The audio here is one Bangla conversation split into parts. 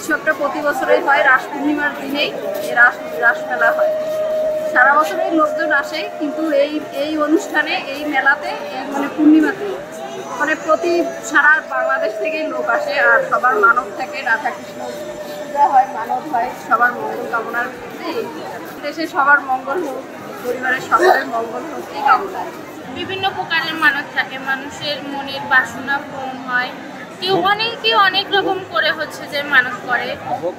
উৎসবটা প্রতি বছরই হয়, রাস পূর্ণিমার দিনেই এই রাসমেলা হয়। সারা বছরই লোকজন আসে, কিন্তু এই অনুষ্ঠানে, এই মেলাতে, এই মানে পূর্ণিমাতে মানে সারা বাংলাদেশ থেকেই লোক আসে। আর সবার মানব থাকে, রাধাকৃষ্ণ পূজা হয়, মানব হয়, সবার মঙ্গল কামনার দেশে সবার মঙ্গল হোক, পরিবারের সকলের মঙ্গল হোক এই কামনা। বিভিন্ন প্রকারের মানত থাকে, মানুষের মনের বাসনা পূরণ হয়। কেউ অনেক রকম করে যে মানত করে,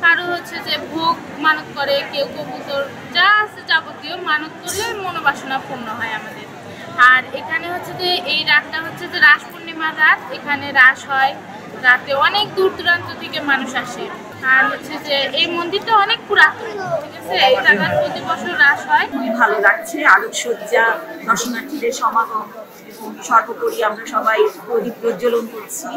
কারো যে ভোগ মানত করে, কেউ কবুতর, যা আছে যাবতীয় মানত করলে মনোবাসনা পূর্ণ হয় আমাদের। আর এখানে যে এই রাতটা যে রাস পূর্ণিমার রাত, এখানে রাস হয় রাতে, অনেক দূর দূরান্ত থেকে মানুষ আসে। আর যে এই মন্দিরটা অনেক পুরাতন, ঠিক আছে, এই জায়গায় প্রতি বছর রাস হয়। খুবই ভালো লাগছে, আলোকসজ্জা, দর্শনার্থীদের সমাগম, সর্বোপরি আমরা সবাই প্রদীপ প্রজ্বলন করছি,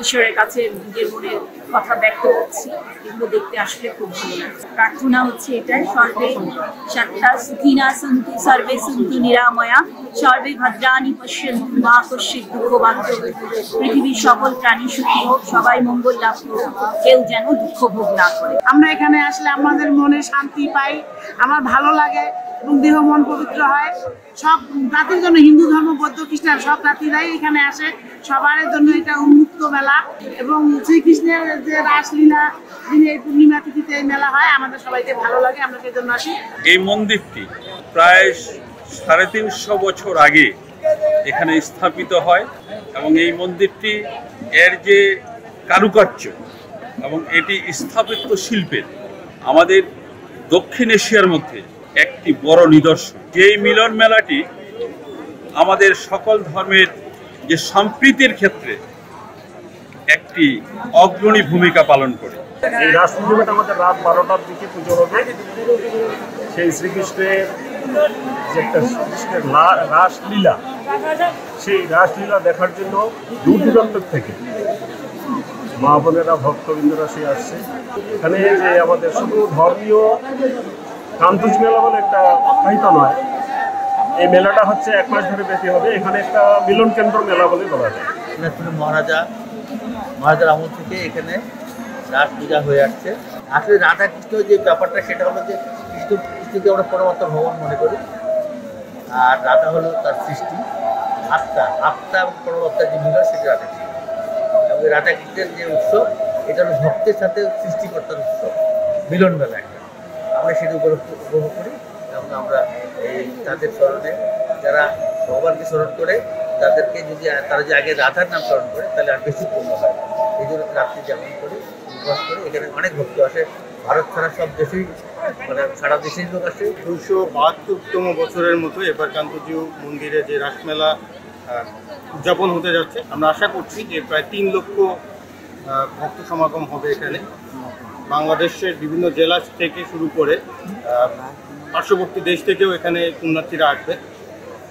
ঈশ্বরের কাছে নিজের মনের কথা ব্যক্ত করছি। এগুলো দেখতে আসলে খুব ভালো লাগছে। প্রার্থনা হচ্ছে এটাই, সর্বে সত্তা সুখিনা সন্তু, সর্বে সন্তু নিরাময়া, সর্বে ভদ্রাণি পশ্যন্তু মা কশ্চিৎ দুঃখভাগ্য। পৃথিবীর সকল প্রাণী সুখী হোক, সবাই মঙ্গল লাভ করুক, কেউ যেন দুঃখ ভোগ না করে। আমরা এখানে আসলে আমাদের মনে শান্তি পাই, আমার ভালো লাগে এবং দেহ মন পবিত্র হয়। সব জাতির জন্য, হিন্দু ধর্ম, বৌদ্ধ, খ্রিস্টান সব জাতিরাই এখানে আসে, সবার জন্য এটা উন্মুক্ত মেলা। এবং শ্রীকৃষ্ণের যে রাসলীলা দিনে এই পূর্ণিমা তিথিতে এই মেলা হয়, আমাদের সবাইকে ভালো লাগে, আমরা সেই জন্য আসি। এই মন্দিরটি প্রায় 350 বছর আগে এখানে স্থাপিত হয় এবং এই মন্দিরটি এর যে কারুকার্য এবং এটি স্থাপত্য শিল্পের আমাদের দক্ষিণ এশিয়ার মধ্যে একটি বড় নিদর্শন। যেই মিলন মেলাটি আমাদের সকল ধর্মের যে সম্প্রীতির ক্ষেত্রে একটি অগ্রণী ভূমিকা পালন করে। এই রাস পূর্ণিমাটা আমাদের রাত 12টার দিকে পুজো হবে। সেই শ্রীকৃষ্ণের যে একটা শ্রীকৃষ্ণের রাসলীলা, সেই রাসলীলা দেখার জন্য দূর দূরান্ত থেকে মা বোনেরা, ভক্তবৃন্দরা সে আসছে। এখানে যে আমাদের শুধু ধর্মীয় কান্তুজ মেলা বলে একটা আখ্যায়িত নয়, এই মেলাটা হচ্ছে 1 মাস ধরে ব্যাপী হবে। এখানে একটা মিলন কেন্দ্র মেলা বলে বলা যায়। মহারাজার আমল থেকে এখানে রাস পূজা হয়ে আসছে। আসলে রাধা কৃষ্ণ যে ব্যাপারটা, সেটা হলো যে কৃষ্ণকে আমরা পরমাত্মা ভগবান মনে করি, আর রাধা হলো তার সৃষ্টি, আত্মা এবং পরমাত্মার যে মিলন, সেটা রাধা কৃষ্ণ। এবং রাধা কৃষ্ণের যে উৎসব, এটা হলো ভক্তের সাথে সৃষ্টিকর্তার উৎসব, মিলন মেলা একটা। আমরা সেটা উপভোগ করি এবং আমরা এই তাদের স্মরণে, যারা ভগবানকে স্মরণ করে, তাদেরকে তারা যে আগে রাধার নাম স্মরণ করে, তাহলে আর বেশি পূর্ণ হয়। এই জন্য রাত্রি যেমন করি, উপবাস করি। এখানে অনেক ভক্ত আসে, ভারত ছাড়া সব দেশেই, মানে সারা দেশের লোক আসে। 272তম বছরের মতো এবার কান্তজিউ মন্দিরে যে রাসমেলা উদযাপন হতে যাচ্ছে। আমরা আশা করছি যে প্রায় 3 লক্ষ ভক্ত সমাগম হবে এখানে। বাংলাদেশের বিভিন্ন জেলা থেকে শুরু করে পার্শ্ববর্তী দেশ থেকেও এখানে পুণ্যার্থীরা আসবে,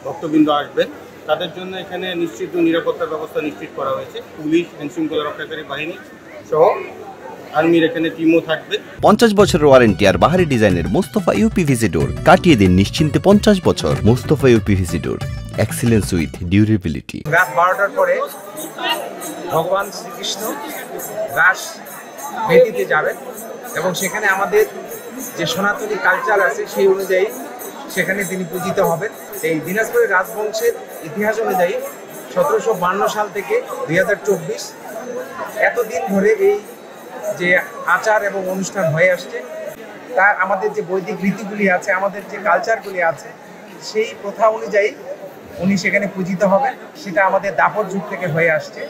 ভক্তবৃন্দ আসবে। তাদের জন্য এখানে নিশ্চিত নিরাপত্তার ব্যবস্থা নিশ্চিত করা হয়েছে। পুলিশ, আইনশৃঙ্খলা রক্ষাকারী বাহিনী সহ আর্মির এখানে টিমও থাকবে। 50 বছরের ওয়ারেন্টি আর বাহারি ডিজাইনের মুস্তফা ইউপিভিসি ডোর, কাটিয়ে দিন নিশ্চিন্তে 50 বছর। Mustafa uPVC door, excellence with durability. রাত 12টার পরে ভগবান শ্রীকৃষ্ণ রাস ভেদিতে যাবেন এবং সেখানে আমাদের যে সনাতনী কালচার আছে সেই অনুযায়ী সেখানে তিনি পূজিত হবেন। এই দিনাজপুরের রাজবংশের ইতিহাস অনুযায়ী 1752 সাল থেকে 2024 এতদিন ধরে এই যে আচার এবং অনুষ্ঠান হয়ে আসছে, তার আমাদের যে বৈদিক রীতিগুলি আছে, আমাদের যে কালচারগুলি আছে, সেই প্রথা অনুযায়ী উনি সেখানে পূজিত হবেন। সেটা আমাদের দাপর যুগ থেকে হয়ে আসছে।